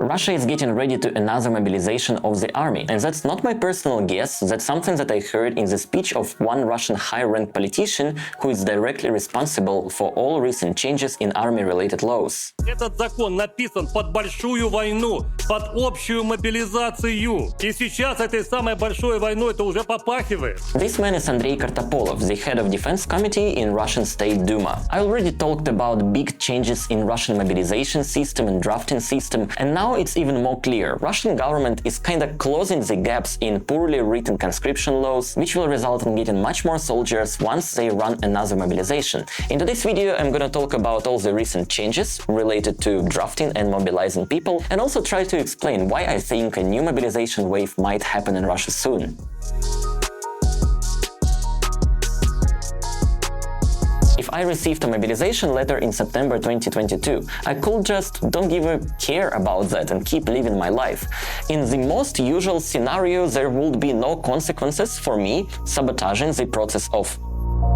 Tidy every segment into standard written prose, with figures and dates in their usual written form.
Russia is getting ready to another mobilization of the army, and that's not my personal guess, that's something that I heard in the speech of one Russian high-ranked politician who is directly responsible for all recent changes in army-related laws. Этот закон написан под большую войну, под общую мобилизацию. И сейчас этой самой большой войной это уже попахивает. This man is Andrei Kartopolov, the head of Defense Committee in Russian State Duma. I already talked about big changes in Russian mobilization system and drafting system, and now it's even more clear. Russian government is kinda closing the gaps in poorly written conscription laws, which will result in getting much more soldiers once they run another mobilization. In today's video, I'm gonna talk about all the recent changes related to drafting and mobilizing people, and also try to explain why I think a new mobilization wave might happen in Russia soon. If I received a mobilization letter in September 2022, I could just don't give a care about that and keep living my life. In the most usual scenario, there would be no consequences for me sabotaging the process of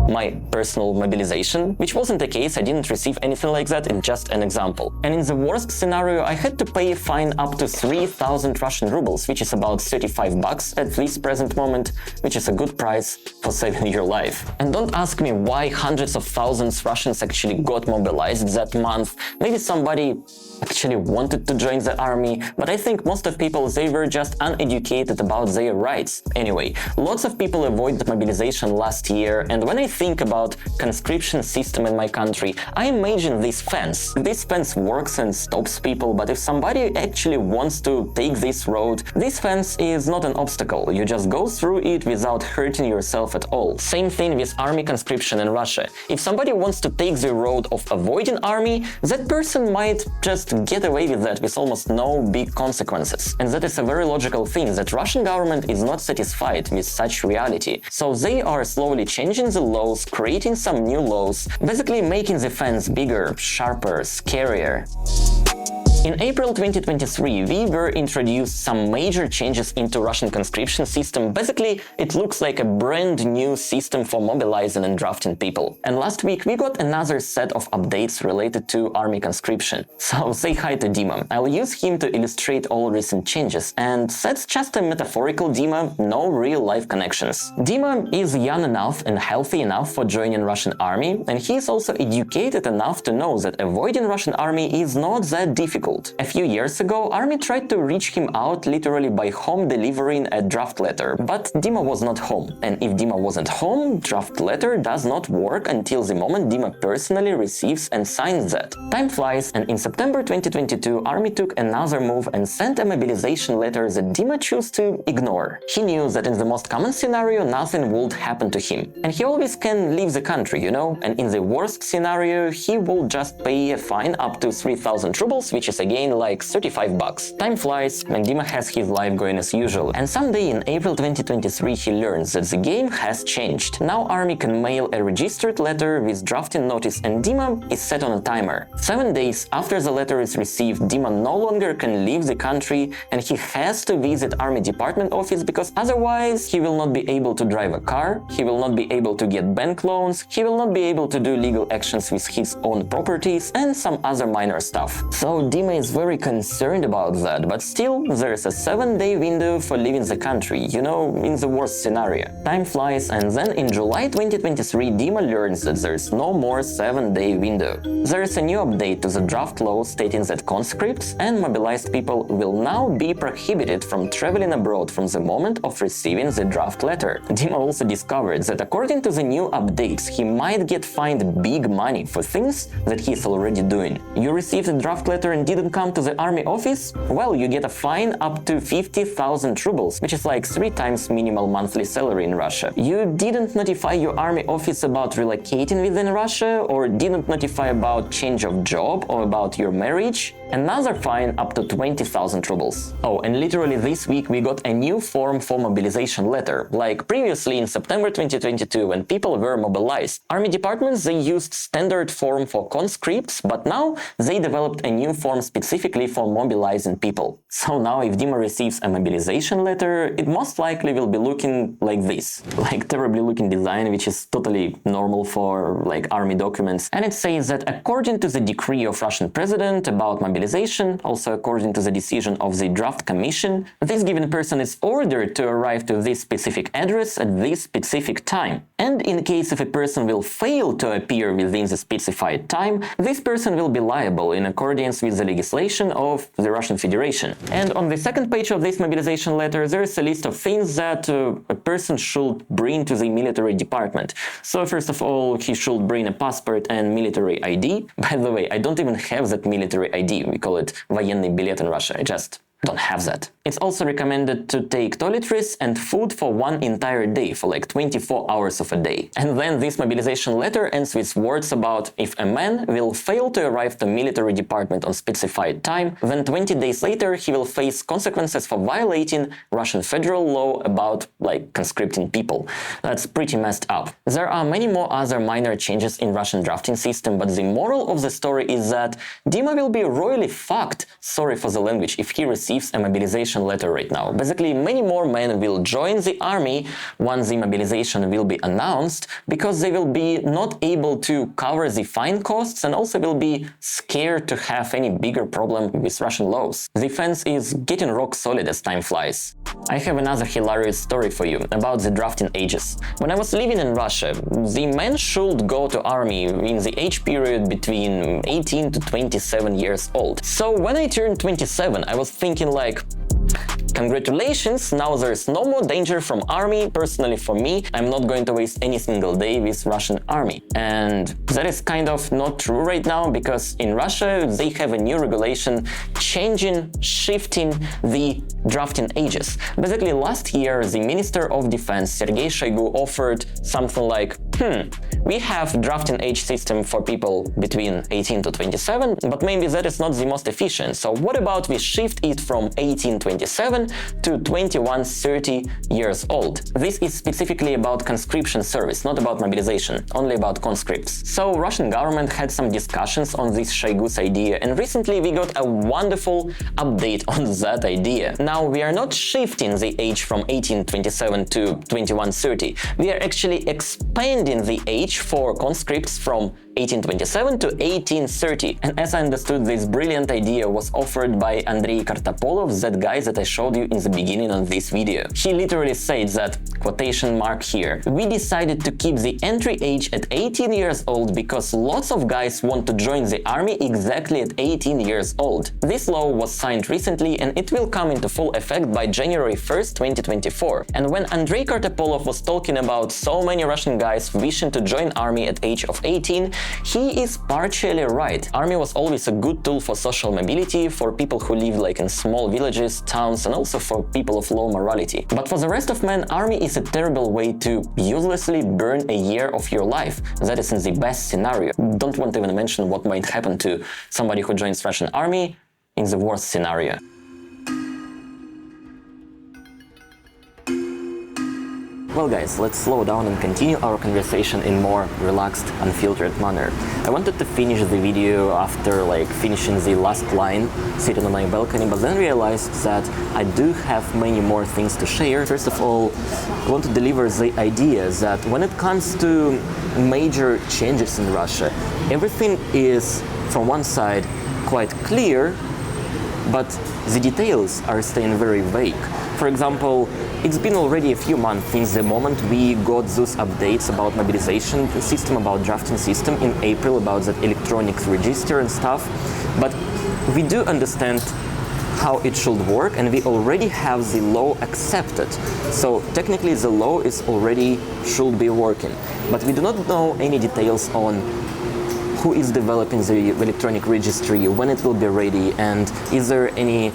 my personal mobilization, which wasn't the case. I didn't receive anything like that, it's just an example. And in the worst scenario, I had to pay a fine up to 3,000 Russian rubles, which is about 35 bucks at this present moment, which is a good price for saving your life. And don't ask me why hundreds of thousands Russians actually got mobilized that month. Maybe somebody actually wanted to join the army, but I think most of people, they were just uneducated about their rights. Anyway, lots of people avoided mobilization last year, and when I think about conscription system in my country, I imagine this fence. This fence works and stops people, but if somebody actually wants to take this road, this fence is not an obstacle. You just go through it without hurting yourself at all. Same thing with army conscription in Russia. If somebody wants to take the road of avoiding army, that person might just get away with that with almost no big consequences. And that is a very logical thing, that Russian government is not satisfied with such reality. So they are slowly changing the laws, creating some new laws, basically making the fence bigger, sharper, scarier. In April 2023, we were introduced some major changes into Russian conscription system. Basically, it looks like a brand new system for mobilizing and drafting people. And last week, we got another set of updates related to army conscription. So say hi to Dima. I'll use him to illustrate all recent changes. And that's just a metaphorical Dima, no real-life connections. Dima is young enough and healthy enough for joining Russian army, and he is also educated enough to know that avoiding Russian army is not that difficult. A few years ago, army tried to reach him out literally by home delivering a draft letter, but Dima was not home. And if Dima wasn't home, draft letter does not work until the moment Dima personally receives and signs that. Time flies, and in September 2022, army took another move and sent a mobilization letter that Dima chose to ignore. He knew that in the most common scenario, nothing would happen to him. And he always can leave the country, you know? And in the worst scenario, he will just pay a fine up to 3,000 rubles, which is again like 35 bucks. Time flies, and Dima has his life going as usual. And someday in April 2023 he learns that the game has changed. Now army can mail a registered letter with drafting notice, and Dima is set on a timer. 7 days after the letter is received, Dima no longer can leave the country, and he has to visit army department office, because otherwise he will not be able to drive a car, he will not be able to get bank loans, he will not be able to do legal actions with his own properties, and some other minor stuff. So Dima is very concerned about that, but still there is a 7-day window for leaving the country, you know, in the worst scenario. Time flies, and then in July 2023 Dima learns that there is no more 7-day window. There is a new update to the draft law stating that conscripts and mobilized people will now be prohibited from traveling abroad from the moment of receiving the draft letter. Dima also discovered that according to the new updates, he might get fined big money for things that he's already doing. You received a draft letter and didn't come to the army office? Well, you get a fine up to 50,000 rubles, which is like 3 times minimal monthly salary in Russia. You didn't notify your army office about relocating within Russia, or didn't notify about change of job or about your marriage? Another fine up to 20,000 rubles. Oh, and literally this week we got a new form for mobilization letter. Like previously in September 2022, when people were mobilized, army departments, they used standard form for conscripts, but now they developed a new form specifically for mobilizing people. So now if Dima receives a mobilization letter, it most likely will be looking like this. Like terribly looking design, which is totally normal for like army documents. And it says that according to the decree of Russian president about mobilization mobilization, also according to the decision of the draft commission, this given person is ordered to arrive to this specific address at this specific time. And in case if a person will fail to appear within the specified time, this person will be liable in accordance with the legislation of the Russian Federation. And on the second page of this mobilization letter, there is a list of things that a person should bring to the military department. So first of all, he should bring a passport and military ID. By the way, I don't even have that military ID. We call it военный билет in Russia. I just don't have that. It's also recommended to take toiletries and food for one entire day, for like 24 hours of a day. And then this mobilization letter ends with words about if a man will fail to arrive to military department on specified time, then 20 days later he will face consequences for violating Russian federal law about like conscripting people. That's pretty messed up. There are many more other minor changes in Russian drafting system, but the moral of the story is that Dima will be royally fucked, sorry for the language, if he receives a mobilization letter right now. Basically, many more men will join the army once the mobilization will be announced, because they will be not able to cover the fine costs and also will be scared to have any bigger problem with Russian laws. The fence is getting rock solid as time flies. I have another hilarious story for you about the drafting ages. When I was living in Russia, the men should go to army in the age period between 18 to 27 years old. So when I turned 27, I was thinking like, congratulations, now there's no more danger from army. Personally for me, I'm not going to waste any single day with Russian army. And that is kind of not true right now, because in Russia they have a new regulation shifting the drafting ages. Basically last year the Minister of Defense Sergei Shoigu offered something like, we have drafting age system for people between 18 to 27, but maybe that is not the most efficient. So what about we shift it from 1827 to 2130 years old? This is specifically about conscription service, not about mobilization, only about conscripts. So Russian government had some discussions on this Shoigu's idea, and recently we got a wonderful update on that idea. Now we are not shifting the age from 1827 to 2130, we are actually expanding the age for conscripts from 1827 to 1830. And as I understood, this brilliant idea was offered by Andrei Kartopolov, that guy that I showed you in the beginning of this video. He literally said that, quotation mark here, we decided to keep the entry age at 18 years old because lots of guys want to join the army exactly at 18 years old. This law was signed recently and it will come into full effect by January 1st, 2024. And when Andrei Kartopolov was talking about so many Russian guys wishing to join army at age of 18, he is partially right. Army was always a good tool for social mobility, for people who live like in small villages, towns, and also for people of low morality. But for the rest of men, army is a terrible way to uselessly burn a year of your life. That is in the best scenario. Don't want to even mention what might happen to somebody who joins Russian army in the worst scenario. Well guys, let's slow down and continue our conversation in more relaxed, unfiltered manner. I wanted to finish the video after like finishing the last line, sitting on my balcony, but then realized that I do have many more things to share. First of all, I want to deliver the idea that when it comes to major changes in Russia, everything is, from one side, quite clear, but the details are staying very vague. For example, it's been already a few months since the moment we got those updates about mobilization system, about drafting system in April, about that electronic register and stuff, but we do understand how it should work and we already have the law accepted. So technically the law is already should be working, but we do not know any details on who is developing the electronic registry, when it will be ready, and is there any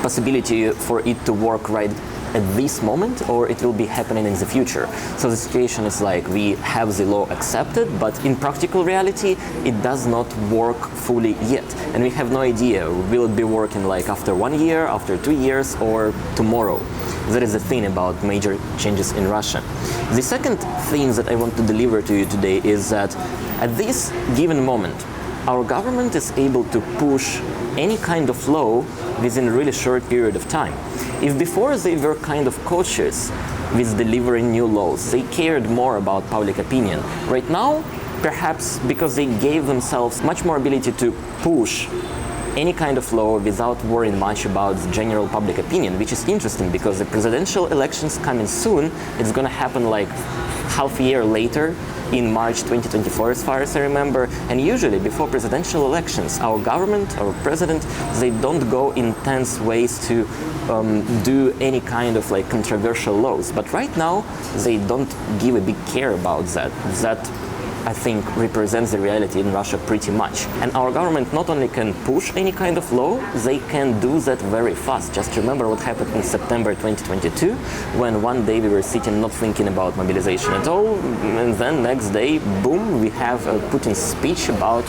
possibility for it to work right at this moment, or it will be happening in the future. So the situation is like we have the law accepted, but in practical reality it does not work fully yet, and we have no idea will it be working like after 1 year, after 2 years, or tomorrow. That is the thing about major changes in Russia. The second thing that I want to deliver to you today is that at this given moment our government is able to push any kind of law within a really short period of time. If before they were kind of cautious with delivering new laws, they cared more about public opinion. Right now, perhaps because they gave themselves much more ability to push any kind of law without worrying much about the general public opinion, which is interesting because the presidential elections coming soon. It's gonna happen like half a year later, in March 2024, as far as I remember. And usually before presidential elections, our government, our president, they don't go intense ways to do any kind of like controversial laws. But right now, they don't give a big care about that. That, I think, represents the reality in Russia pretty much. And our government not only can push any kind of law, they can do that very fast. Just remember what happened in September 2022, when one day we were sitting not thinking about mobilization at all, and then next day, boom, we have Putin's speech about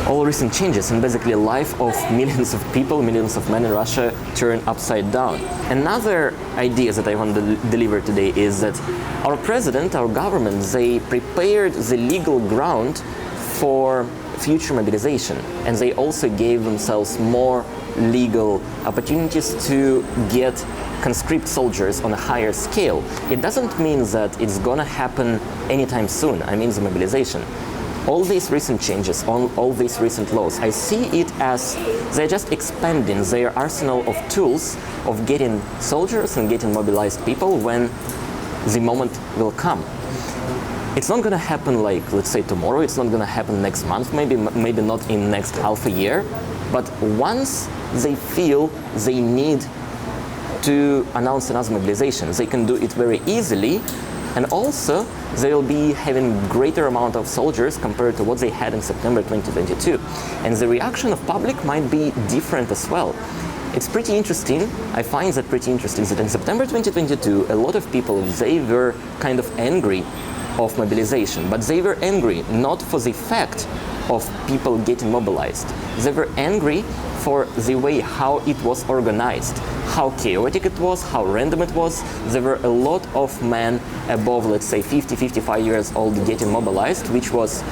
all recent changes, and basically life of millions of people, millions of men in Russia turned upside down. Another idea that I want to deliver today is that our president, our government, they prepared the legal ground for future mobilization, and they also gave themselves more legal opportunities to get conscript soldiers on a higher scale. It doesn't mean that it's gonna happen anytime soon. I mean the mobilization. All these recent changes, all these recent laws, I see it as they're just expanding their arsenal of tools of getting soldiers and getting mobilized people when the moment will come. It's not going to happen like, let's say, tomorrow. It's not going to happen next month, maybe not in next half a year. But once they feel they need to announce another mobilization, they can do it very easily. And also, they'll be having greater amount of soldiers compared to what they had in September 2022. And the reaction of public might be different as well. It's pretty interesting, I find that pretty interesting, that in September 2022, a lot of people, they were kind of angry of mobilization, but they were angry not for the fact of people getting mobilized. They were angry for the way how it was organized, how chaotic it was, how random it was. There were a lot of men above, let's say, 50, 55 years old getting mobilized, which was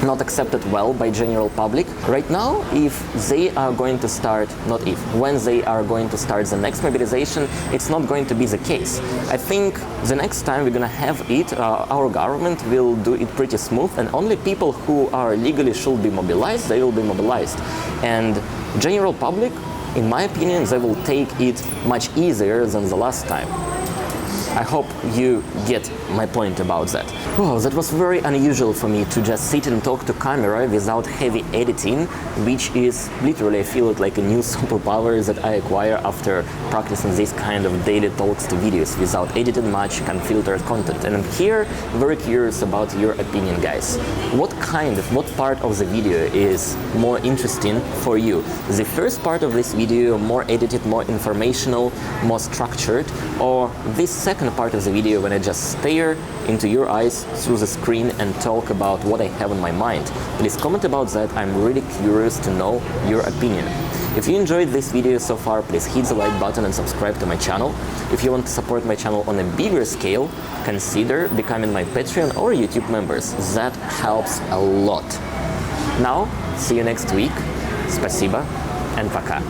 not accepted well by general public. Right now, if they are going to start, not if, when they are going to start the next mobilization, it's not going to be the case. I think the next time we're gonna have it, our government will do it pretty smooth, and only people who are legally should be mobilized, they will be mobilized. And general public, in my opinion, they will take it much easier than the last time. I hope you get my point about that. Oh, that was very unusual for me to just sit and talk to camera without heavy editing, which is literally, I feel it like a new superpower that I acquire after practicing this kind of daily talks to videos without editing much, unfiltered content. And I'm here very curious about your opinion, guys. What part of the video is more interesting for you? The first part of this video, more edited, more informational, more structured, or this second part of the video when I just stare into your eyes through the screen and talk about what I have in my mind? Please comment about that. I'm really curious to know your opinion. If you enjoyed this video so far, please hit the like button and subscribe to my channel. If you want to support my channel on a bigger scale, consider becoming my Patreon or YouTube members. That helps a lot. Now, see you next week. Спасибо and пока.